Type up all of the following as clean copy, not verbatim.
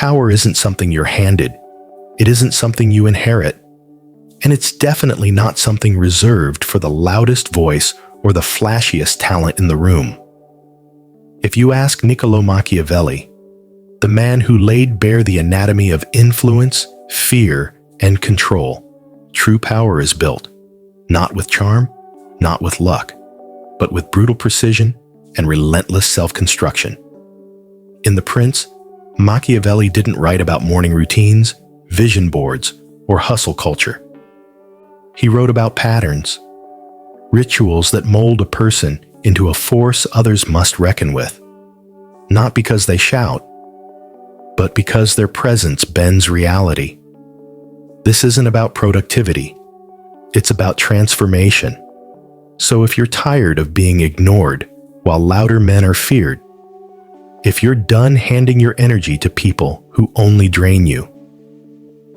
Power isn't something you're handed. It isn't something you inherit. And it's definitely not something reserved for the loudest voice or the flashiest talent in the room. If you ask Niccolo Machiavelli, the man who laid bare the anatomy of influence, fear, and control, true power is built, not with charm, not with luck, but with brutal precision and relentless self-construction. In The Prince, Machiavelli didn't write about morning routines, vision boards, or hustle culture. He wrote about patterns, rituals that mold a person into a force others must reckon with, not because they shout, but because their presence bends reality. This isn't about productivity. It's about transformation. So if you're tired of being ignored while louder men are feared, if you're done handing your energy to people who only drain you,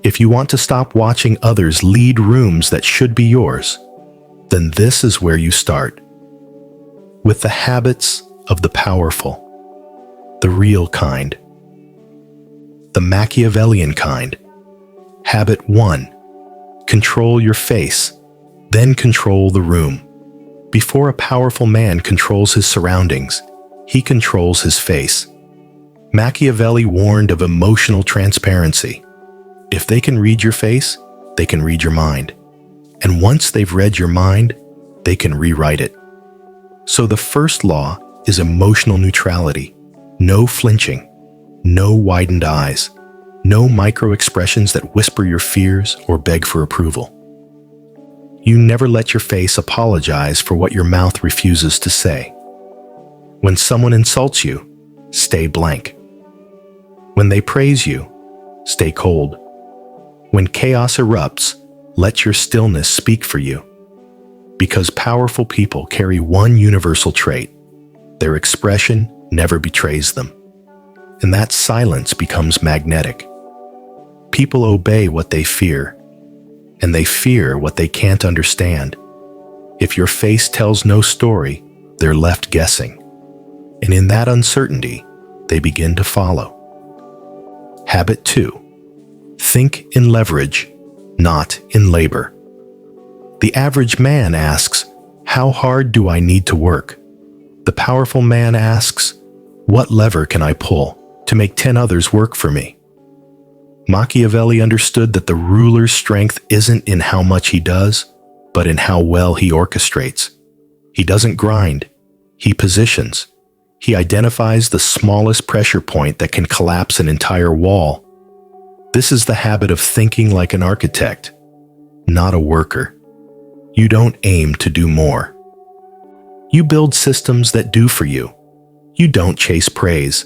if you want to stop watching others lead rooms that should be yours, then this is where you start. With the habits of the powerful, the real kind, the Machiavellian kind. Habit 1. Control your face, then control the room. Before a powerful man controls his surroundings, he controls his face. Machiavelli warned of emotional transparency. If they can read your face, they can read your mind. And once they've read your mind, they can rewrite it. So the first law is emotional neutrality. No flinching, no widened eyes, no micro-expressions that whisper your fears or beg for approval. You never let your face apologize for what your mouth refuses to say. When someone insults you, stay blank. When they praise you, stay cold. When chaos erupts, let your stillness speak for you. Because powerful people carry one universal trait: their expression never betrays them. And that silence becomes magnetic. People obey what they fear, and they fear what they can't understand. If your face tells no story, they're left guessing. And in that uncertainty, they begin to follow. Habit 2. Think in leverage, not in labor. The average man asks, "How hard do I need to work?" The powerful man asks, "What lever can I pull to make 10 others work for me?" Machiavelli understood that the ruler's strength isn't in how much he does, but in how well he orchestrates. He doesn't grind, he positions. He identifies the smallest pressure point that can collapse an entire wall. This is the habit of thinking like an architect, not a worker. You don't aim to do more. You build systems that do for you. You don't chase praise.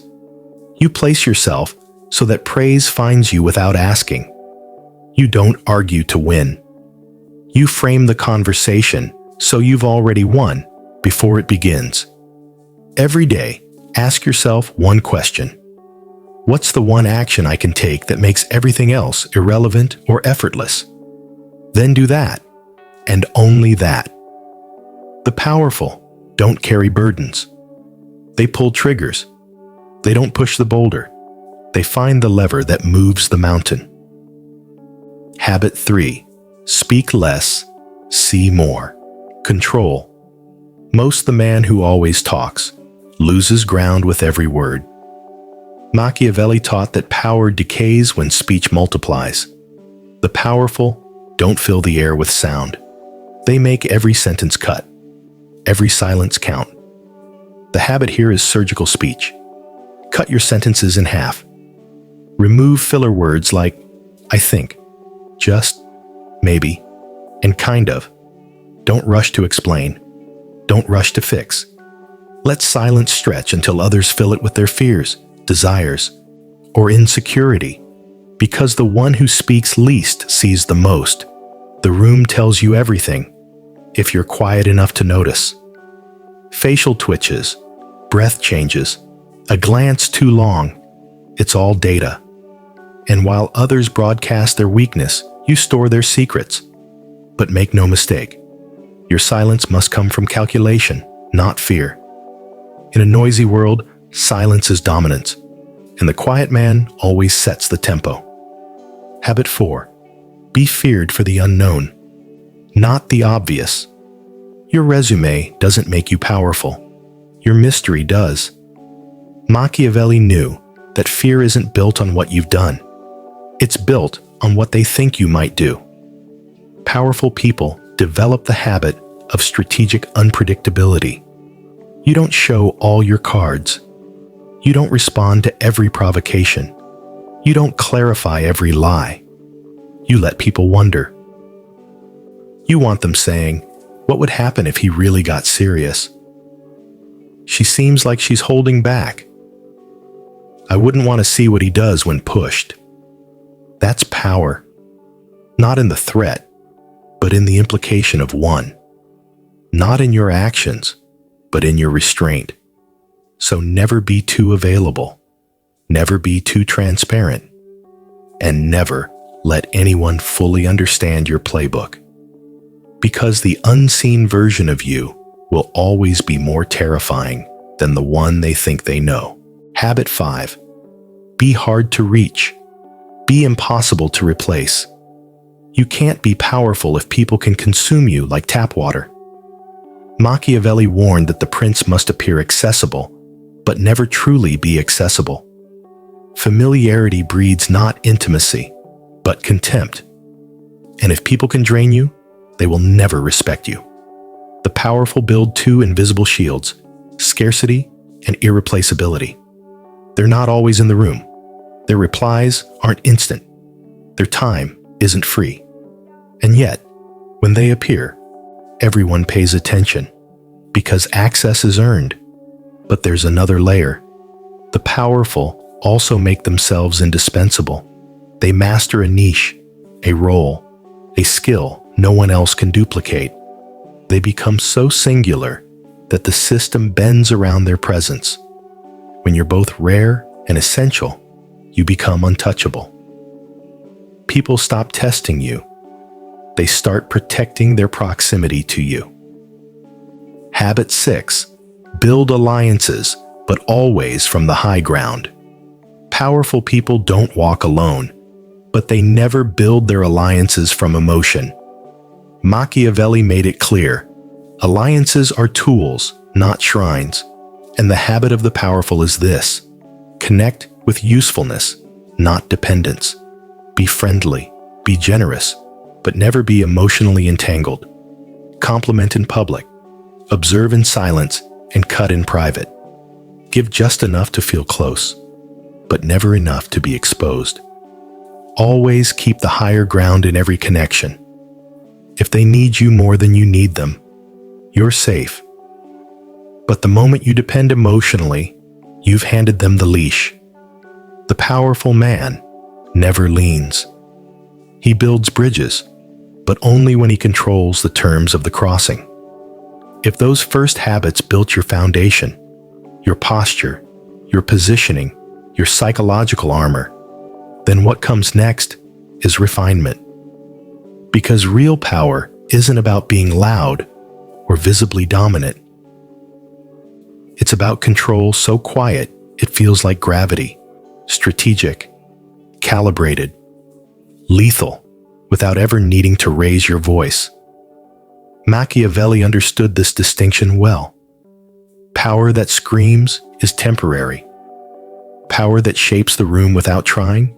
You place yourself so that praise finds you without asking. You don't argue to win. You frame the conversation so you've already won before it begins. Every day, ask yourself one question. What's the one action I can take that makes everything else irrelevant or effortless? Then do that, and only that. The powerful don't carry burdens. They pull triggers. They don't push the boulder. They find the lever that moves the mountain. Habit 3. Speak less, see more. Control. Most the man who always talks loses ground with every word. Machiavelli taught that power decays when speech multiplies. The powerful don't fill the air with sound. They make every sentence cut, every silence count. The habit here is surgical speech. Cut your sentences in half. Remove filler words like "I think," "just," "maybe," and "kind of." Don't rush to explain. Don't rush to fix. Let silence stretch until others fill it with their fears, desires, or insecurity. Because the one who speaks least sees the most. The room tells you everything, if you're quiet enough to notice. Facial twitches, breath changes, a glance too long, it's all data. And while others broadcast their weakness, you store their secrets. But make no mistake, your silence must come from calculation, not fear. In a noisy world, silence is dominance. and the quiet man always sets the tempo. Habit 4. Be feared for the unknown, not the obvious. Your resume doesn't make you powerful. Your mystery does. Machiavelli knew that fear isn't built on what you've done. It's built on what they think you might do. Powerful people develop the habit of strategic unpredictability. You don't show all your cards. You don't respond to every provocation. You don't clarify every lie. You let people wonder. You want them saying, "What would happen if he really got serious? She seems like she's holding back. I wouldn't want to see what he does when pushed." That's power. Not in the threat, but in the implication of one. Not in your actions, but in your restraint. So never be too available. Never be too transparent. And never let anyone fully understand your playbook. Because the unseen version of you will always be more terrifying than the one they think they know. Habit 5. Be hard to reach. Be impossible to replace. You can't be powerful if people can consume you like tap water. Machiavelli warned that the prince must appear accessible, but never truly be accessible. Familiarity breeds not intimacy, but contempt. And if people can drain you, they will never respect you. The powerful build two invisible shields: scarcity and irreplaceability. They're not always in the room. Their replies aren't instant. Their time isn't free. And yet, when they appear, everyone pays attention because access is earned. But there's another layer. The powerful also make themselves indispensable. They master a niche, a role, a skill no one else can duplicate. They become so singular that the system bends around their presence. When you're both rare and essential, you become untouchable. People stop testing you. They start protecting their proximity to you. Habit 6. Build alliances, but always from the high ground. Powerful people don't walk alone, but they never build their alliances from emotion. Machiavelli made it clear: alliances are tools, not shrines. And the habit of the powerful is this: connect with usefulness, not dependence. Be friendly, be generous, but never be emotionally entangled. Compliment in public, observe in silence, and cut in private. Give just enough to feel close, but never enough to be exposed. Always keep the higher ground in every connection. If they need you more than you need them, you're safe. But the moment you depend emotionally, you've handed them the leash. The powerful man never leans. He builds bridges, but only when he controls the terms of the crossing. If those first habits built your foundation, your posture, your positioning, your psychological armor, then what comes next is refinement. Because real power isn't about being loud or visibly dominant. It's about control so quiet it feels like gravity, strategic, calibrated, lethal, without ever needing to raise your voice. Machiavelli understood this distinction well. Power that screams is temporary. Power that shapes the room without trying,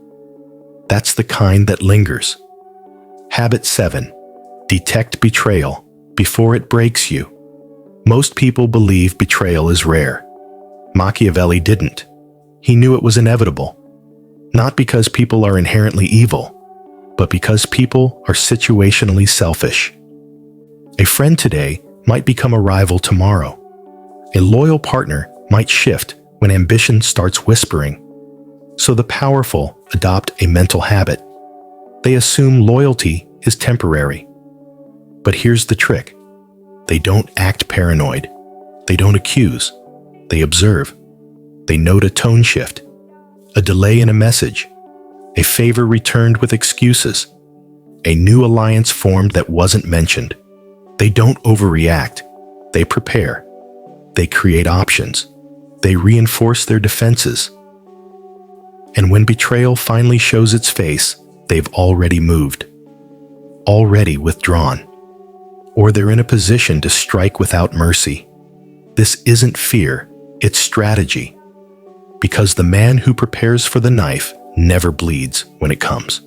that's the kind that lingers. Habit 7. Detect betrayal before it breaks you. Most people believe betrayal is rare. Machiavelli didn't. He knew it was inevitable. Not because people are inherently evil, but because people are situationally selfish. A friend today might become a rival tomorrow. A loyal partner might shift when ambition starts whispering. So the powerful adopt a mental habit. They assume loyalty is temporary. But here's the trick. They don't act paranoid. They don't accuse. They observe. They note a tone shift, a delay in a message, a favor returned with excuses, a new alliance formed that wasn't mentioned. They don't overreact. They prepare. They create options. They reinforce their defenses. And when betrayal finally shows its face, they've already moved, already withdrawn, or they're in a position to strike without mercy. This isn't fear, it's strategy. Because the man who prepares for the knife never bleeds when it comes.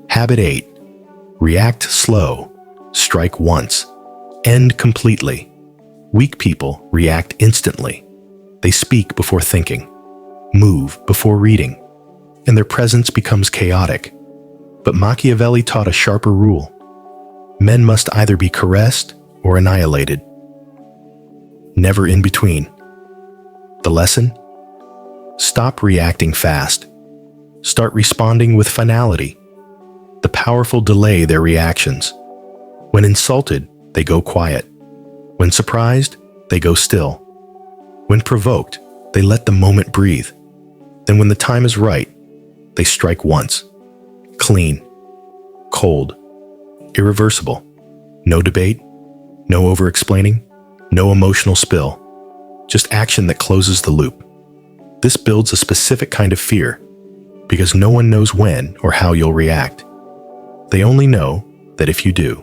Habit 8. React slow. Strike once. End completely. Weak people react instantly. They speak before thinking, move before reading, and their presence becomes chaotic. But Machiavelli taught a sharper rule. Men must either be caressed or annihilated. Never in between. The lesson? Stop reacting fast. Start responding with finality. The powerful delay their reactions. When insulted, they go quiet. When surprised, they go still. When provoked, they let the moment breathe. Then when the time is right, they strike once. Clean. Cold. Irreversible. No debate. No over-explaining. No emotional spill. Just action that closes the loop. This builds a specific kind of fear, because no one knows when or how you'll react. They only know that if you do,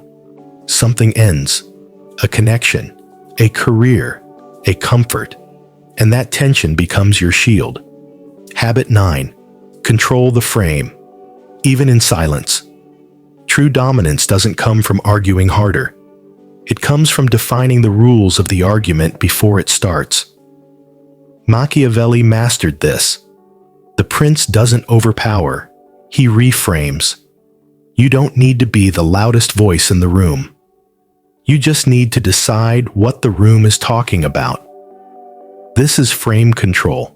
something ends, a connection, a career, a comfort, and that tension becomes your shield. Habit 9. Control the frame, even in silence. True dominance doesn't come from arguing harder. It comes from defining the rules of the argument before it starts. Machiavelli mastered this. The prince doesn't overpower, he reframes. You don't need to be the loudest voice in the room. You just need to decide what the room is talking about. This is frame control.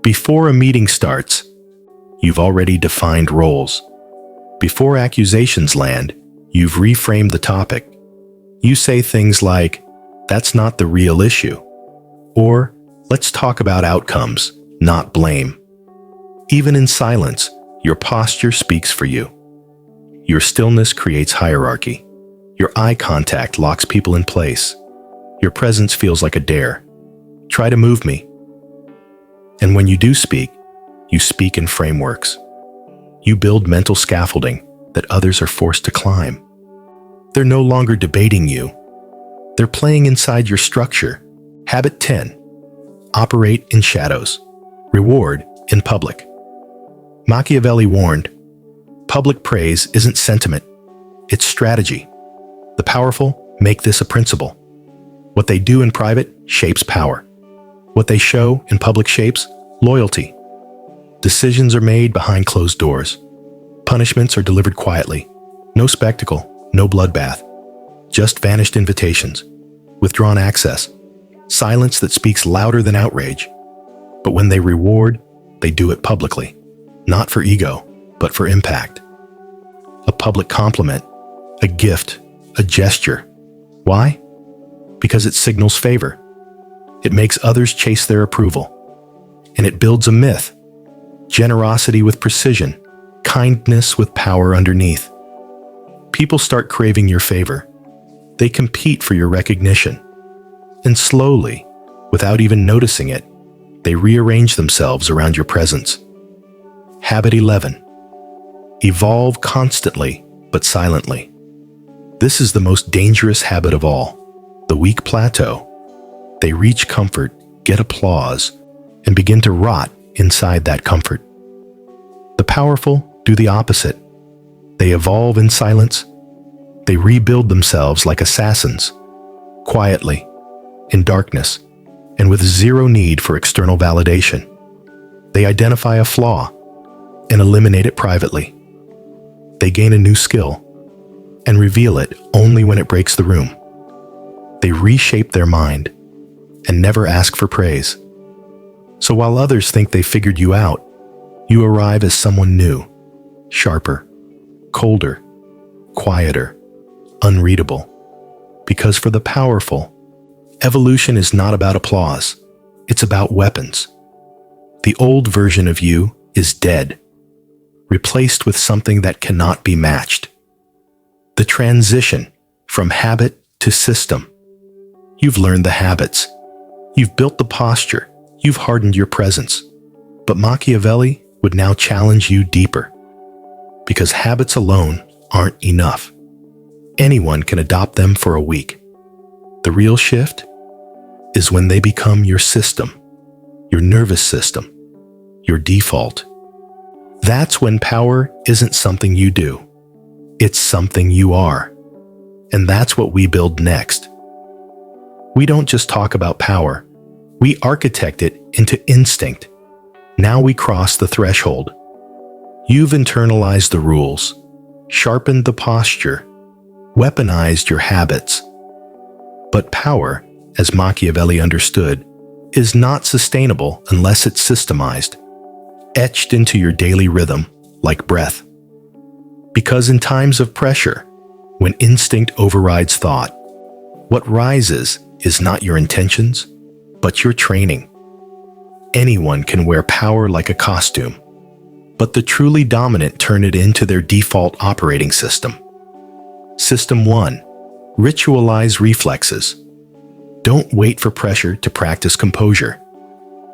Before a meeting starts, you've already defined roles. Before accusations land, you've reframed the topic. You say things like, "That's not the real issue," or "Let's talk about outcomes, not blame." Even in silence, your posture speaks for you. Your stillness creates hierarchy. Your eye contact locks people in place. Your presence feels like a dare. Try to move me. And when you do speak, you speak in frameworks. You build mental scaffolding that others are forced to climb. They're no longer debating you. They're playing inside your structure. Habit 10. Operate in shadows. Reward in public. Machiavelli warned, public praise isn't sentiment, it's strategy. The powerful make this a principle. What they do in private shapes power. What they show in public shapes loyalty. Decisions are made behind closed doors. Punishments are delivered quietly. No spectacle, no bloodbath. Just vanished invitations. Withdrawn access. Silence that speaks louder than outrage. But when they reward, they do it publicly. Not for ego, but for impact. A public compliment, a gift, a gesture. Why? Because it signals favor. It makes others chase their approval. And it builds a myth. Generosity with precision, kindness with power underneath. People start craving your favor. They compete for your recognition. And slowly, without even noticing it, they rearrange themselves around your presence. Habit 11. Evolve constantly, but silently. This is the most dangerous habit of all. The weak plateau. They reach comfort, get applause, and begin to rot inside that comfort. The powerful do the opposite. They evolve in silence. They rebuild themselves like assassins, quietly, in darkness, and with zero need for external validation. They identify a flaw and eliminate it privately. They gain a new skill and reveal it only when it breaks the room. They reshape their mind and never ask for praise. So while others think they figured you out, you arrive as someone new, sharper, colder, quieter, unreadable. Because for the powerful, evolution is not about applause, it's about weapons. The old version of you is dead, replaced with something that cannot be matched. The transition from habit to system. You've learned the habits. You've built the posture. You've hardened your presence. But Machiavelli would now challenge you deeper. Because habits alone aren't enough. Anyone can adopt them for a week. The real shift is when they become your system, your nervous system, your default. That's when power isn't something you do. It's something you are. And that's what we build next. We don't just talk about power. We architect it into instinct. Now we cross the threshold. You've internalized the rules, sharpened the posture, weaponized your habits. But power, as Machiavelli understood, is not sustainable unless it's systemized, etched into your daily rhythm like breath. Because in times of pressure, when instinct overrides thought, what rises is not your intentions, but your training. Anyone can wear power like a costume, but the truly dominant turn it into their default operating system. System 1. Ritualize reflexes. Don't wait for pressure to practice composure.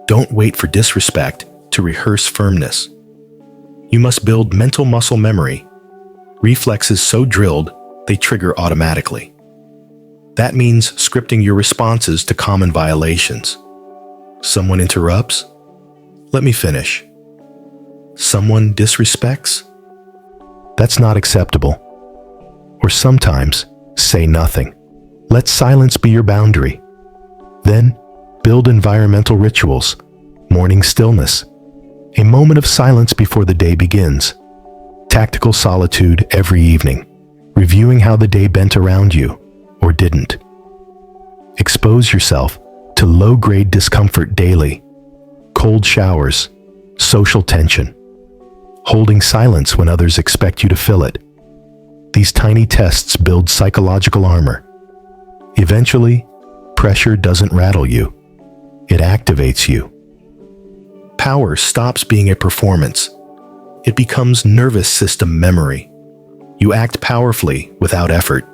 Don't wait for disrespect to rehearse firmness. You must build mental muscle memory, reflexes so drilled they trigger automatically. That means scripting your responses to common violations. Someone interrupts? Let me finish. Someone disrespects? That's not acceptable. Or sometimes, say nothing. Let silence be your boundary. Then, build environmental rituals, morning stillness, a moment of silence before the day begins, tactical solitude every evening, reviewing how the day bent around you, or didn't. Expose yourself to low-grade discomfort daily, cold showers, social tension, holding silence when others expect you to fill it. These tiny tests build psychological armor. Eventually, pressure doesn't rattle you. It activates you. Power stops being a performance. It becomes nervous system memory. You act powerfully without effort.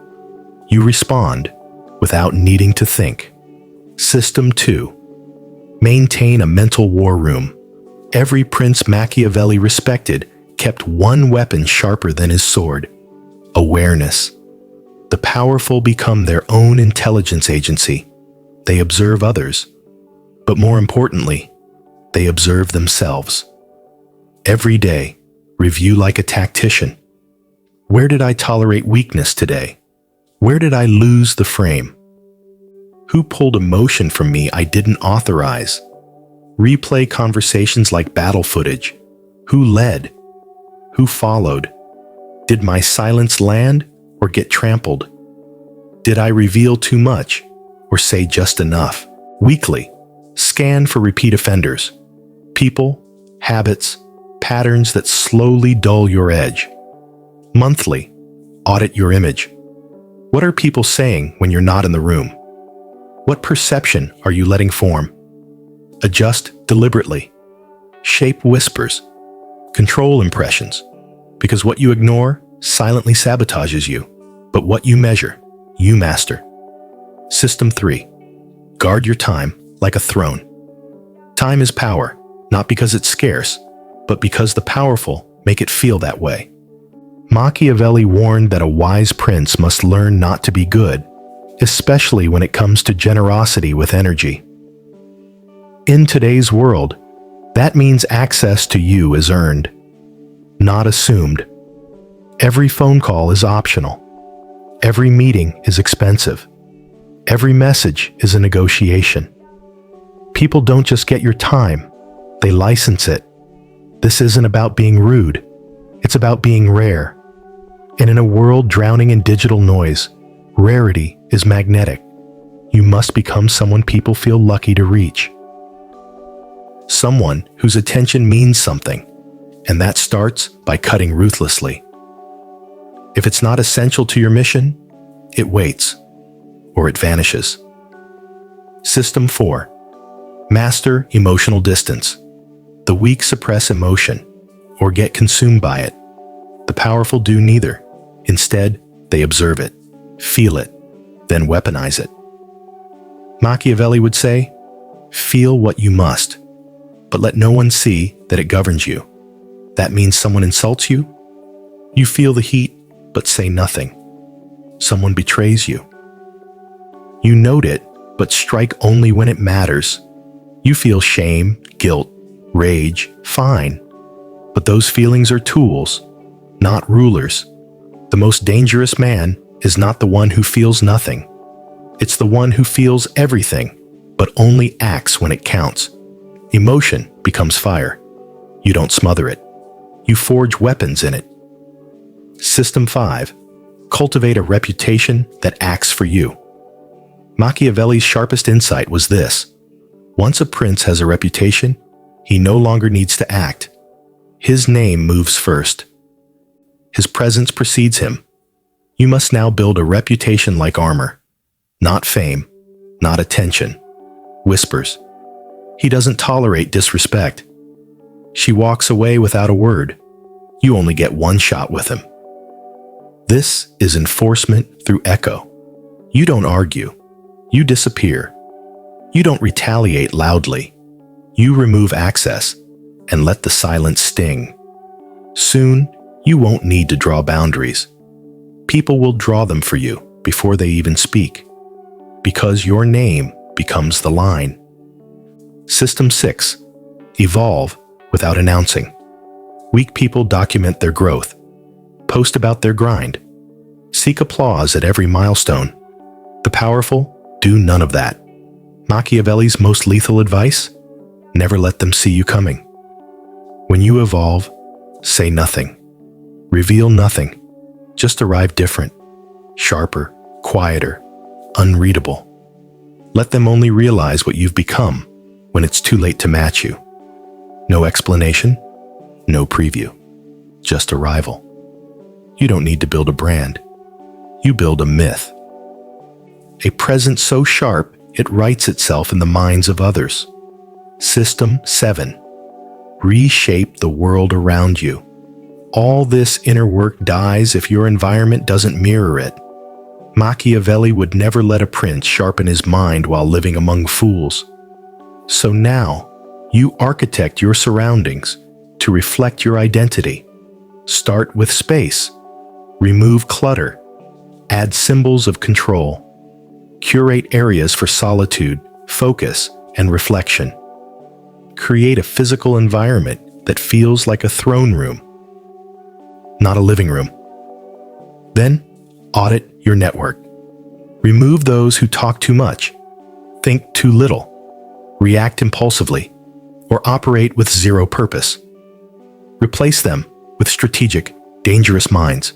You respond without needing to think. System 2. Maintain a mental war room. Every prince Machiavelli respected kept one weapon sharper than his sword: awareness. The powerful become their own intelligence agency. They observe others, but more importantly, they observe themselves. Every day, review like a tactician. Where did I tolerate weakness today? Where did I lose the frame? Who pulled emotion from me I didn't authorize? Replay conversations like battle footage. Who led? Who followed? Did my silence land or get trampled? Did I reveal too much or say just enough? Weekly, scan for repeat offenders, people, habits, patterns that slowly dull your edge. Monthly, audit your image. What are people saying when you're not in the room? What perception are you letting form? Adjust deliberately. Shape whispers. Control impressions. Because what you ignore silently sabotages you, but what you measure, you master. System 3. Guard your time like a throne. Time is power, not because it's scarce, but because the powerful make it feel that way. Machiavelli warned that a wise prince must learn not to be good, especially when it comes to generosity with energy. In today's world, that means access to you is earned, not assumed. Every phone call is optional. Every meeting is expensive. Every message is a negotiation. People don't just get your time, they license it. This isn't about being rude. It's about being rare. And in a world drowning in digital noise, rarity is magnetic. You must become someone people feel lucky to reach. Someone whose attention means something, and that starts by cutting ruthlessly. If it's not essential to your mission, it waits, or it vanishes. System 4. Master emotional distance. The weak suppress emotion, or get consumed by it. The powerful do neither. Instead, they observe it, feel it, then weaponize it. Machiavelli would say, feel what you must, but let no one see that it governs you. That means someone insults you. You feel the heat, but say nothing. Someone betrays you. You note it, but strike only when it matters. You feel shame, guilt, rage, fine. But those feelings are tools, not rulers. The most dangerous man is not the one who feels nothing. It's the one who feels everything, but only acts when it counts. Emotion becomes fire. You don't smother it. You forge weapons in it. System 5. Cultivate a reputation that acts for you. Machiavelli's sharpest insight was this: once a prince has a reputation, he no longer needs to act. His name moves first. His presence precedes him. You must now build a reputation like armor. Not fame, not attention. Whispers. He doesn't tolerate disrespect. She walks away without a word. You only get one shot with him. This is enforcement through echo. You don't argue. You disappear. You don't retaliate loudly. You remove access and let the silence sting. Soon, you won't need to draw boundaries. People will draw them for you before they even speak, because your name becomes the line. System 6. Evolve without announcing. Weak people document their growth. Post about their grind. Seek applause at every milestone. The powerful do none of that. Machiavelli's most lethal advice? Never let them see you coming. When you evolve, say nothing. Reveal nothing. Just arrive different, sharper, quieter, unreadable. Let them only realize what you've become when it's too late to match you. No explanation, no preview, just arrival. You don't need to build a brand. You build a myth. A presence so sharp it writes itself in the minds of others. System 7. Reshape the world around you. All this inner work dies if your environment doesn't mirror it. Machiavelli would never let a prince sharpen his mind while living among fools. So now, you architect your surroundings to reflect your identity. Start with space. Remove clutter. Add symbols of control. Curate areas for solitude, focus, and reflection. Create a physical environment that feels like a throne room, not a living room. Then, audit your network. Remove those who talk too much, think too little, react impulsively, or operate with zero purpose. Replace them with strategic, dangerous minds,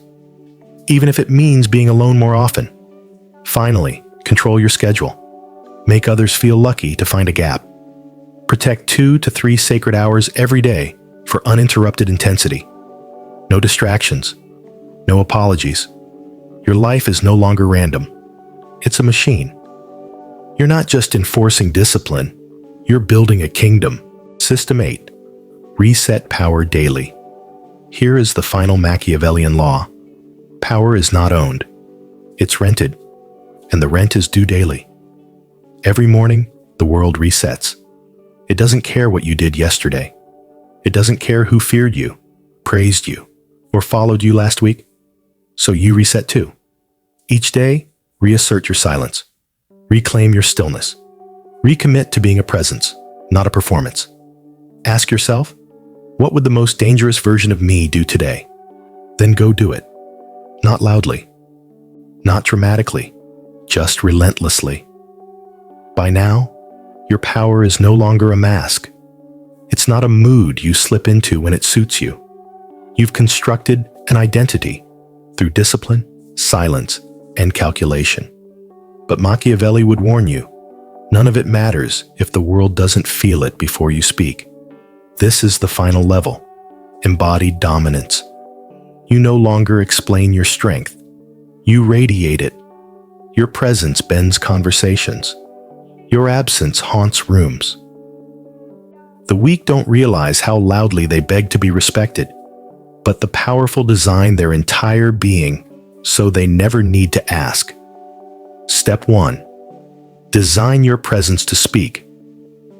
even if it means being alone more often. Finally, control your schedule. Make others feel lucky to find a gap. Protect 2 to 3 sacred hours every day for uninterrupted intensity. No distractions. No apologies. Your life is no longer random. It's a machine. You're not just enforcing discipline. You're building a kingdom. System 8. Reset power daily. Here is the final Machiavellian law. Power is not owned. It's rented, and the rent is due daily. Every morning, the world resets. It doesn't care what you did yesterday. It doesn't care who feared you, praised you, or followed you last week. So you reset too. Each day, reassert your silence. Reclaim your stillness. Recommit to being a presence, not a performance. Ask yourself, what would the most dangerous version of me do today? Then go do it. Not loudly, not dramatically, just relentlessly. By now, your power is no longer a mask. It's not a mood you slip into when it suits you. You've constructed an identity through discipline, silence, and calculation. But Machiavelli would warn you, none of it matters if the world doesn't feel it before you speak. This is the final level, embodied dominance. You no longer explain your strength. You radiate it. Your presence bends conversations. Your absence haunts rooms. The weak don't realize how loudly they beg to be respected, but the powerful design their entire being so they never need to ask. Step 1. Design your presence to speak.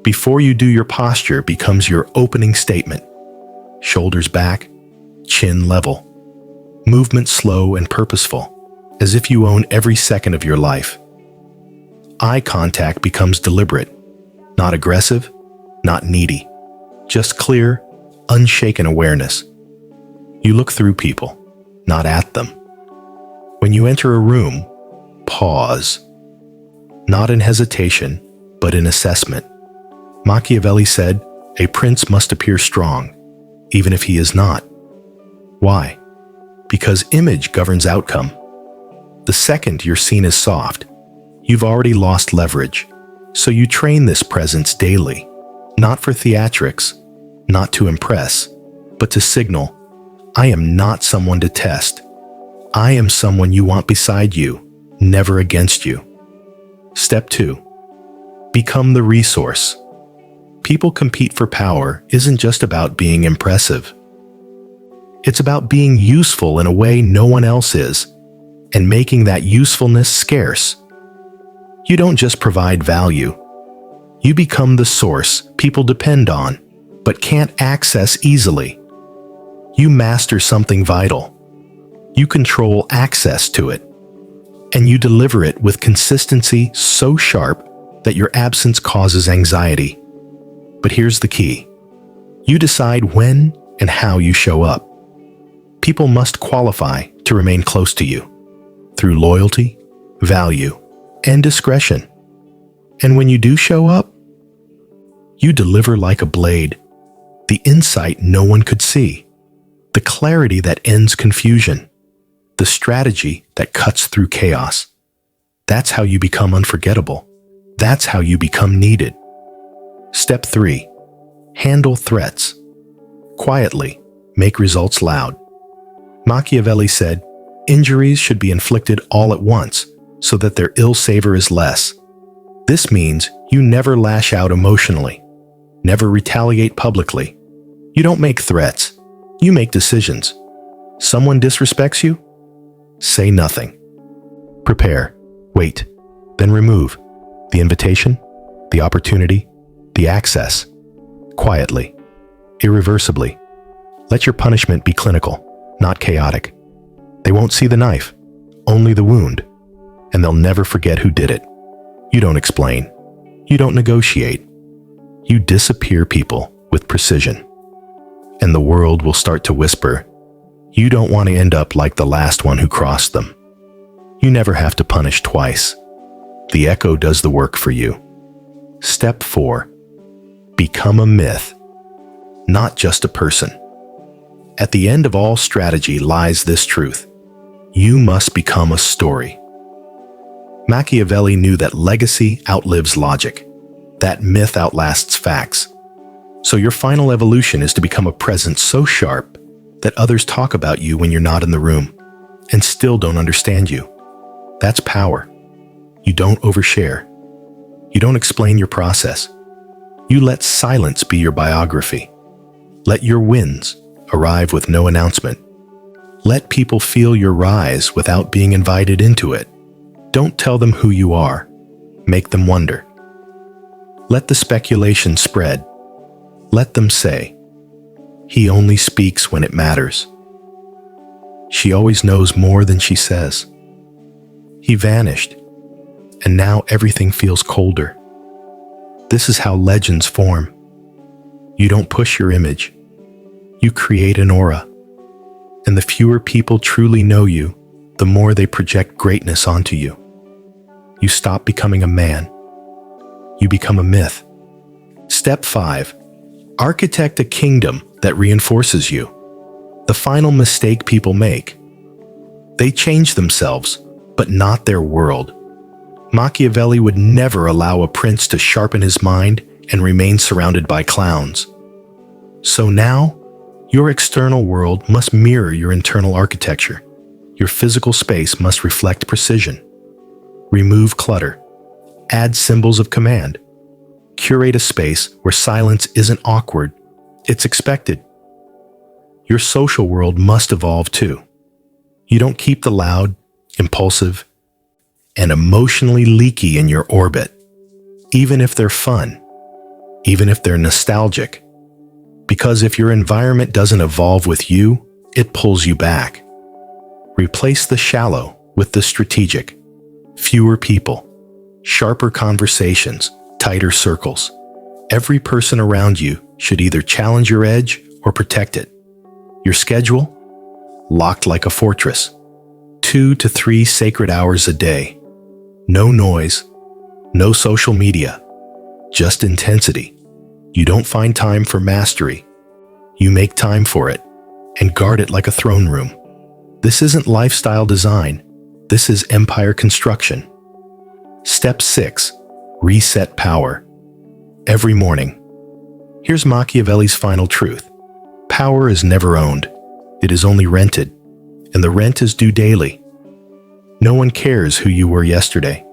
Before you do, your posture becomes your opening statement. shoulders back, chin level. Movement slow and purposeful, as if you own every second of your life. Eye contact becomes deliberate, not aggressive, not needy, just clear, unshaken awareness. You look through people, not at them. When you enter a room, pause. Not in hesitation, but in assessment. Machiavelli said, "A prince must appear strong, even if he is not." Why? Because image governs outcome. The second you're seen as soft, you've already lost leverage. So you train this presence daily, not for theatrics, not to impress, but to signal, I am not someone to test. I am someone you want beside you, never against you. Step 2. Become the resource. People compete for power isn't just about being impressive. It's about being useful in a way no one else is, and making that usefulness scarce. You don't just provide value. You become the source people depend on, but can't access easily. You master something vital. You control access to it. And you deliver it with consistency so sharp that your absence causes anxiety. But here's the key. You decide when and how you show up. People must qualify to remain close to you through loyalty, value, and discretion. And when you do show up, you deliver like a blade, the insight no one could see, the clarity that ends confusion, the strategy that cuts through chaos. That's how you become unforgettable. That's how you become needed. Step 3. Handle threats. Quietly, make results loud. Machiavelli said, injuries should be inflicted all at once so that their ill savor is less. This means you never lash out emotionally, never retaliate publicly. You don't make threats, you make decisions. Someone disrespects you? Say nothing. Prepare, wait, then remove the invitation, the opportunity, the access. Quietly, irreversibly. Let your punishment be clinical, not chaotic. They won't see the knife, only the wound, and they'll never forget who did it. You don't explain. You don't negotiate. You disappear people with precision. And the world will start to whisper, you don't want to end up like the last one who crossed them. You never have to punish twice. The echo does the work for you. Step 4. Become a myth, not just a person. At the end of all strategy lies this truth. You must become a story. Machiavelli knew that legacy outlives logic, that myth outlasts facts. So your final evolution is to become a presence so sharp that others talk about you when you're not in the room and still don't understand you. That's power. You don't overshare. You don't explain your process. You let silence be your biography. Let your wins arrive with no announcement. Let people feel your rise without being invited into it. Don't tell them who you are. Make them wonder. Let the speculation spread. Let them say, he only speaks when it matters. She always knows more than she says. He vanished, and now everything feels colder. This is how legends form. You don't push your image. You create an aura. And the fewer people truly know you, the more they project greatness onto you. You stop becoming a man. You become a myth. Step 5. Architect a kingdom that reinforces you. The final mistake people make. They change themselves, but not their world. Machiavelli would never allow a prince to sharpen his mind and remain surrounded by clowns. So now, your external world must mirror your internal architecture. Your physical space must reflect precision. Remove clutter. Add symbols of command. Curate a space where silence isn't awkward, it's expected. Your social world must evolve too. You don't keep the loud, impulsive, and emotionally leaky in your orbit, even if they're fun, even if they're nostalgic. Because if your environment doesn't evolve with you, it pulls you back. Replace the shallow with the strategic. Fewer people, sharper conversations, tighter circles. Every person around you should either challenge your edge or protect it. Your schedule? Locked like a fortress. 2 to 3 sacred hours a day. No noise, no social media, just intensity. You don't find time for mastery. You make time for it and guard it like a throne room. This isn't lifestyle design. This is empire construction. Step 6. Reset power. Every morning. Here's Machiavelli's final truth. Power is never owned. It is only rented, and the rent is due daily. No one cares who you were yesterday.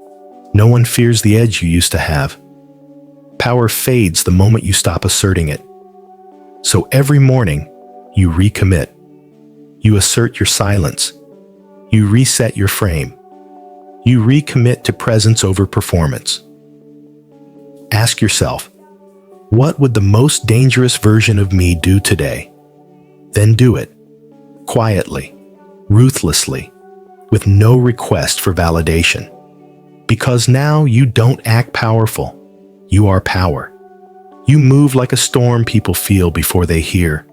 No one fears the edge you used to have. Power fades the moment you stop asserting it. So every morning, you recommit. You assert your silence. You reset your frame. You recommit to presence over performance. Ask yourself, what would the most dangerous version of me do today? Then do it. Quietly, ruthlessly, with no request for validation. Because now you don't act powerful. You are power. You move like a storm people feel before they hear.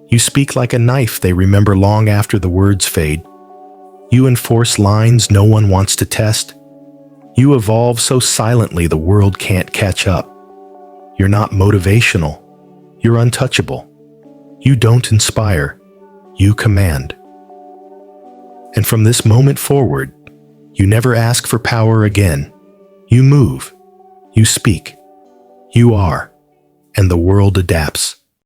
You speak like a knife they remember long after the words fade. You enforce lines no one wants to test. You evolve so silently the world can't catch up. You're not motivational. You're untouchable. You don't inspire. You command. And from this moment forward, you never ask for power again. You move. You speak. You are. And the world adapts.